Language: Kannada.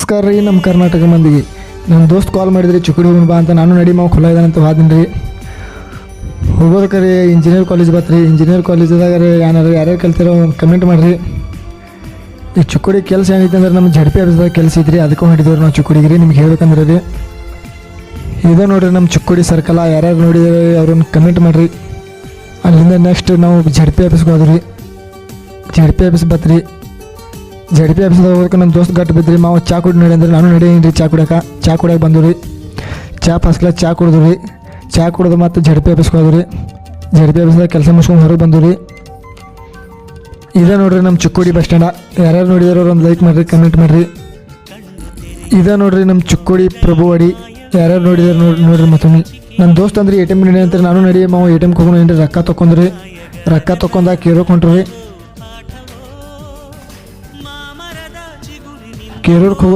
ನಮಸ್ಕಾರ ರೀ ನಮ್ಮ ಕರ್ನಾಟಕ ಮಂದಿಗೆ. ನನ್ನ ದೋಸ್ತ್ ಕಾಲ್ ಮಾಡಿದ್ರಿ ಚಿಕ್ಕಡಿ ಹೋಗೋಣ ಬಾ ಅಂತ. ನಾನು ನಡಿ ಮಾವು ಖುಲ್ಲ ಇದಾನಂತ ಹೋದಿನಿ ರೀ. ಹೋಗೋದಕ್ಕೆ ಇಂಜಿನಿಯರ್ ಕಾಲೇಜ್ ಬತ್ರಿ. ಇಂಜಿನಿಯರ್ ಕಾಲೇಜ್ದಾಗ ರೀ ಯಾರ್ಯಾರು ಕಲ್ತಿರೋ ಕಮೆಂಟ್ ಮಾಡಿರಿ. ಈ ಚಿಕ್ಕಡಿ ಕೆಲಸ ಏನೈತೆ ಅಂದ್ರೆ ನಮ್ಮ ಜಡ್ಪಿ ಆಫೀಸ್ದಾಗ ಕೆಲಸ ಐತ್ರಿ, ಅದಕ್ಕೂ ಹೊಡಿದೇವ್ರಿ ನಾವು ಚಿಕ್ಕಡಿಗೆ ರೀ. ನಿಮ್ಗೆ ಹೇಳ್ಬೇಕಂದ್ರೆ ರೀ ಇದೇ ನೋಡಿರಿ ನಮ್ಮ ಚಿಕ್ಕಡಿ ಸರ್ಕಲ. ಯಾರ್ಯಾರು ನೋಡಿದ್ರೆ ಅವ್ರನ್ನ ಕಮೆಂಟ್ ಮಾಡಿರಿ. ಅಲ್ಲಿಂದ ನೆಕ್ಸ್ಟ್ ನಾವು ಜಡ್ಪಿ ಆಫೀಸ್ಗೆ ಹೋದ್ರಿ. ಜಡ್ಪಿ ಆಫೀಸ್ ಬತ್ರಿ. ಜಡ್ಪಿ ಆಫೀಸ್ದಾಗ ಹೋಗೋಕೆ ನಮ್ಮ ದೋಸ್ತ್ ಗಟ್ಟು ಬಿದ್ರಿ. ಮಾವು ಚಾ ಕುಡಿ ನೋಡಿ ಅಂದ್ರೆ ನಾನು ನಡೀನಿ ರೀ ಚಾ ಕುಡಿಯೋಕೆ ಬಂದು ರೀ. ಫಸ್ಟ್ ಕ್ಲಾಸ್ ಚಾ ಕುಡಿದು ರೀ. ಚಾ ಕುಡಿದು ಮತ್ತು ಜಡ್ಪಿ ಆಫೀಸ್ಗೆ ಹೋದ್ರಿ. ಜಡ್ಪಿ ಆಫೀಸ್ದಾಗ ಕೆಲಸ ಮುಗಿಸ್ಕೊಂಡು ಹೊರಗೆ ಬಂದು ರೀ. ಇದೇ ನೋಡ್ರಿ ನಮ್ಮ ಚಿಕ್ಕೋಡಿ ಬಸ್ ಸ್ಟ್ಯಾಂಡ. ಯಾರ್ಯಾರು ನೋಡಿದಾರೋ ಒಂದು ಲೈಕ್ ಮಾಡಿರಿ, ಕಮೆಂಟ್ ಮಾಡಿರಿ. ಇದೇ ನೋಡ್ರಿ ನಮ್ಮ ಚಿಕ್ಕೋಡಿ ಪ್ರಭುವಾಡಿ. ಯಾರ್ಯಾರು ನೋಡಿದಾರೆ ನೋಡ್ರಿ ಮತ್ತೊಮ್ಮೆ. ನನ್ನ ದೋಸ್ತ್ ಅಂದ್ರೆ ATM ನಡಿ ಅಂತಾರೆ. ನಾನು ನಡಿ ಮಾವು ATMಗೆ ಹೋಗೋಣ ಏನ್ರಿ. ರೊಕ್ಕ ತೊಗೊಂಡ್ರಿ. ರೊಕ್ಕ ತೊಗೊಂಡಾಗ ಕೇರೋಕೆ ಹೊಂಟ್ರಿ. ಕೇರೂರ್ಗೆ ಹೋಗೋದು